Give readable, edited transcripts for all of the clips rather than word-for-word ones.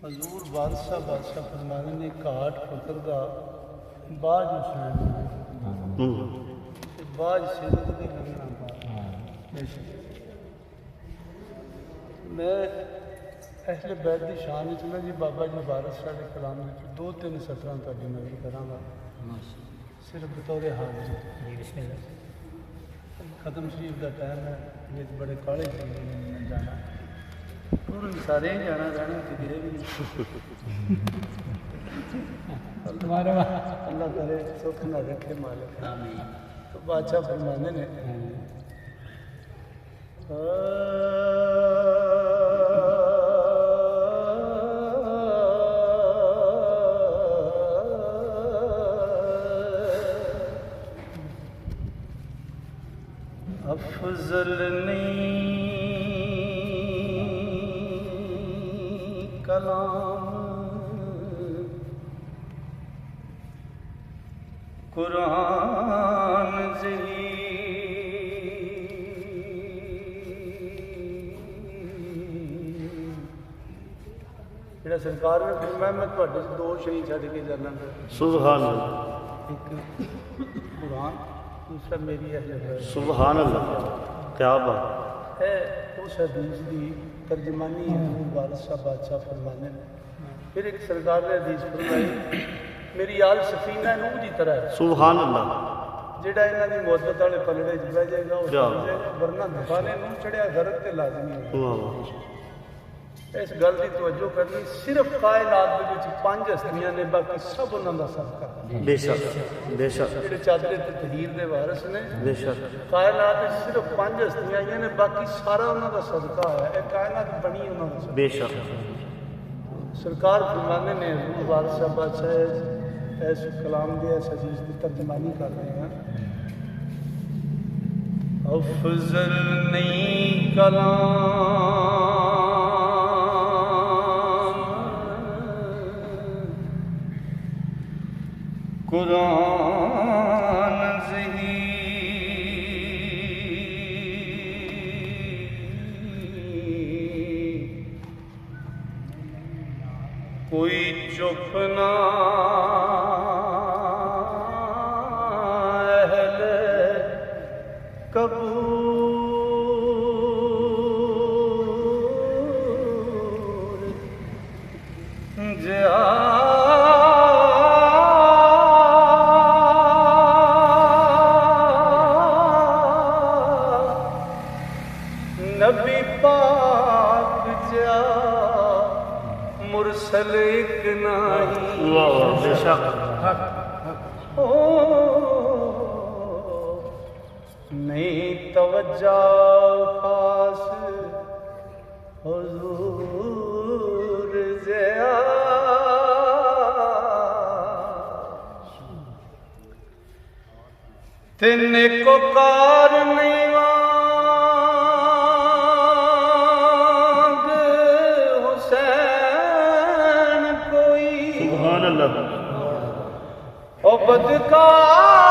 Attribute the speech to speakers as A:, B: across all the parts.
A: हजूर बादशाह बादशाह फरमाने ने घाट फकर का बाज हुसैन बाज सिदक दे लगना मैं अहले बैत की शान में जी बाबा जी वारिस शाह के कलाम दो तीन सतरां तुहाडी नज़र करांगा सिर्फ बतौर हाजिर खत्म शरीफ का टाइम है ये बड़े काले जाना और सारे ही जाना रहना किधरे भी अल्लाह करे सुख न रखे मालिक तो बादशाह फरमाने ने अफजल नहीं कलाम कुरान जी जेड़ा सरकार ने फरमाया मैं तुहाडे दो शहीद छड्ड के जाना
B: सुभान अल्लाह
A: एक कुरान दूसरा मेरी अहले बैत
B: सुभान अल्लाह क्या बात
A: है उस हदीस की तर्जमानी है वारिस शाह बादशाह फरमाने ने फिर एक सरकार ने हदीस फरमाई मेरी आल सफीना नूह की तरह है
B: सुभान अल्लाह
A: जेड़ा इन्हां दी मुहब्बत वाले पलड़े च बह जाएगा वो
B: क्या?
A: चल जाएगा वरना दफाने नूह चढ़िया गरक ते लाजमी है
B: वाह
A: इस गल की तवज्जो करनी सिर्फ कायनात दे विच 5 हस्तियां ने बाकी सब उन्हां दा सदका
B: बेशक बेशक
A: जेड़े चादरे ते तहीर दे वारिस ने
B: बेशक
A: कायनात में सिर्फ 5 हस्तियां आईयां ने बाकी सारा उन्हां दा सदका है ये कायनात बनी उन्हां दा सदका।
B: बेशक
A: सरकार फरमाने ने हज़रत वारिस शाह बादशाह इस कलाम के इस हदीस की तर्जमानी कर रहे हैं अफजल नहीं कलाम कुरान ज़ही कोई चुप ना अहले कबूर जा नबी पाक जा मुरसल एक नहीं
B: वाह बेशक
A: ओ नहीं तवज्जो खास हुजूर ज़िया तेने को कार नहीं
B: सुभान अल्लाह
A: ओ बदकार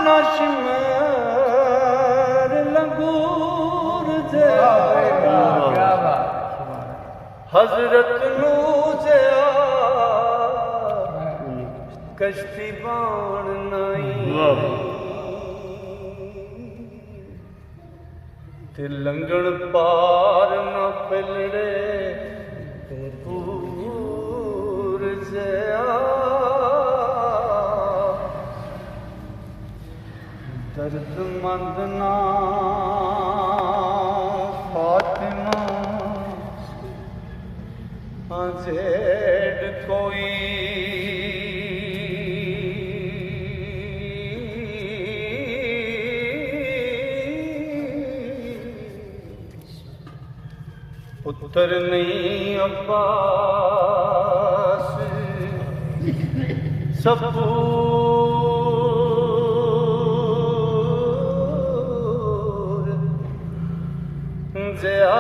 A: नशमर लंगूर जे हजरत नूज़िया कश्ती बाण नहीं ते लंगण पार न फिलड़े दर्दमंद ना फातिमा जेड कोई पुत्र नहीं अब्बास सबूर ज़िया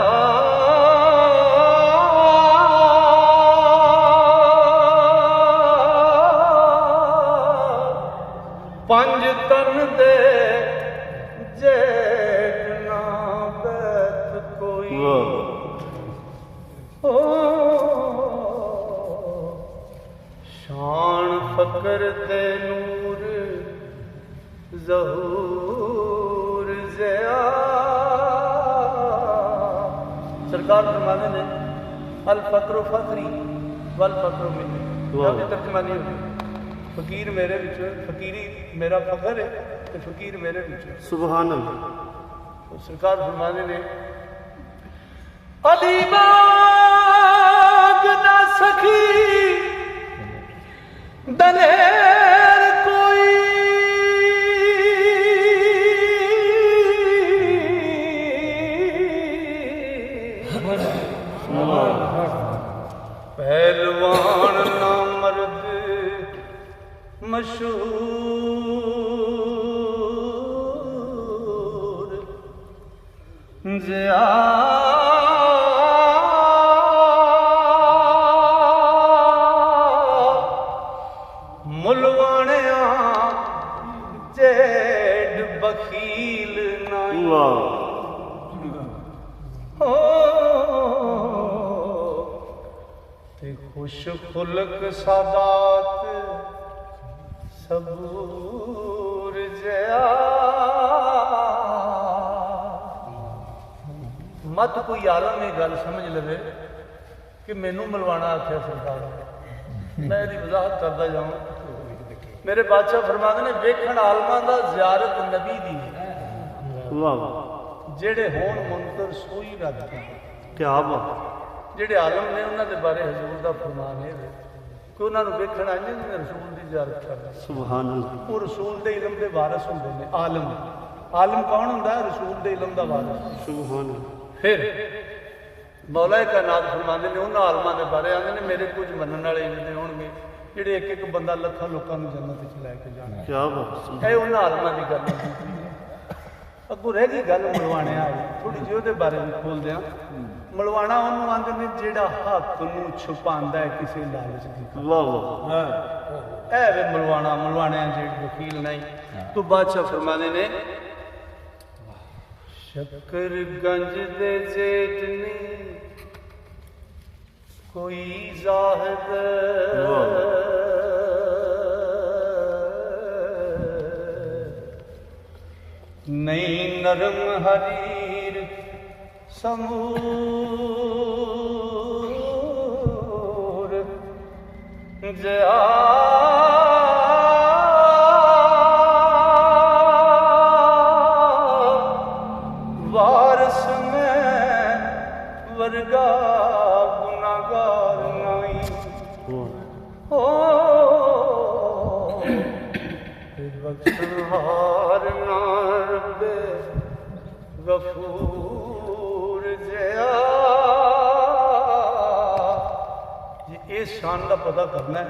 A: पंज तन दे जेठ ना बैठ कोई ओ करते नूर ज़हूर ज़िया। सरकार फरमाते ने अल फकरो फकरी वल फकरो मिन्नी। क्या तर्जमानी होगी? फकीर मेरे विच, फकीरी मेरा फखर है तो फकीर मेरे विच।
B: सुभान अल्लाह।
A: तो सरकार फरमाते ने अली बाग ना सखी दलेर कोई पहलवान ना मर्द मशहूर ज़िया। मुलवाणिया जेड बखील नाई
B: वाह।
A: हो ते खुश खुलक सादात सबूर जया। मत कोई आलम ये गल समझ लवे कि मैनू मलवाना आख्या सरकार ने। मैं इसकी वजाहत करता जाऊँ। मेरे बादशाह फरमाते ने वेखण आलमां दा ज़ियारत नबी दी
B: वाह।
A: जेड़े होण मुनकर सोई रब दी।
B: क्या बात।
A: जेड़े आलम ने उन्हां दे बारे हजूर दा फरमान है कि उन्हां नूं वेखण आइए जिन्हें रसूल दी ज़ियारत करदा।
B: सुभान अल्लाह।
A: वो रसूल दे इलम दे वारिस हुंदे ने। आलम आलम कौन हुंदा है? रसूल दे इलम दा वारिस।
B: सुभान अल्लाह।
A: फिर मौला कायनात फरमाते ने उन्हां आलमां दे बारे आंदे ने मेरे कुछ मनण वाले इन्ने होणगे ਜਿਹੜੇ ਇੱਕ ਇੱਕ ਬੰਦਾ ਲੱਖਾਂ ਲੋਕਾਂ ਨੂੰ ਜੰਨਤ ਵਿੱਚ ਲੈ ਕੇ ਜਾਣਾ।
B: क्या बात।
A: ਇਹ ਉਹਨਾਂ ਆਲਮਾਂ ਦੀ ਗੱਲ ਹੈ। ਅੱਗੋਂ ਰਹਿ ਗਈ ਗੱਲ ਮਲਵਾਣਿਆਂ ਵਾਲੀ। ਥੋੜੀ ਜਿਹੀ ਉਹਦੇ ਬਾਰੇ ਵੀ ਖੋਲਦੇ ਹਾਂ। ਮਲਵਾਣਾ ਉਹਨੂੰ ਆਂਦੇ ਨੇ ਜਿਹੜਾ ਹੱਕ ਨੂੰ ਛੁਪਾਉਂਦਾ ਹੈ ਕਿਸੇ ਲਾਲਚ ਦੀ।
B: वाह वाह।
A: ਇਹ ਵੇ ਮਲਵਾਣਾ। ਮਲਵਾਣਿਆਂ ਜਿਹੜੇ ਵਕੀਲ ਨਹੀਂ ਤੋ ਬਾਦਸ਼ਾਹ ਫਰਮਾਉਂਦੇ ਨੇ ਸ਼ਕਰਗੰਜ ਦੇ ਜੇਠ ਨੇ कोई जाहिद नहीं नरम हरीर समूर जया। वारस में वर्गा गुनागार नाई हो बख्शनहार ना रब्बे गफूर जया। जे इस शान का पता करना है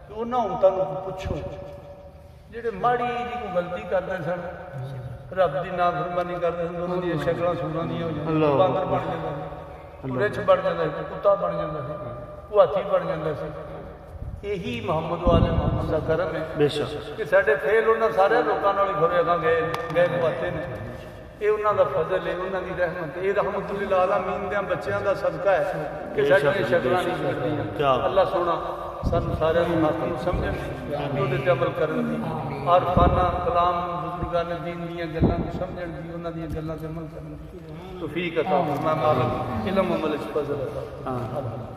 A: तो उन्होंने उमतां नूं पुछो जेडे माड़ी जी कोई गलती करते सन, रब की नाफरमानी करते सन, उन्होंने शक्ल सूरां दी हो जाती, बांदर बन जाता सी, रिछ बन जाता सी, कुत्ता बन जाता सी, वो हाथी बन जाता सी। यही मुहम्मद वाले मुहम्मद का करम है
B: बेशक
A: कि साढ़े फेल उन्होंने सारे लोगों नाल ही खड़े अगां गए गए गवाते ने। ये उन्होंने फजल है, उन्होंने रहमत है। ये रहमतुल्लिल आलमीन दे बच्चों का सदका है कि साडियां शक्लां नहीं करदियां। अल्लाह सोना सानू सारे हक नूं समझण उहदे ते अमल करन दी, आरफाना कलाम बुजुर्गां ने दीन दीयां गल्लां नूं समझण दी, उन्हां दीयां गल्लां ते अमल करन दी तौफीक अता फरमा। मालिक इल्म अमल च फजल अता।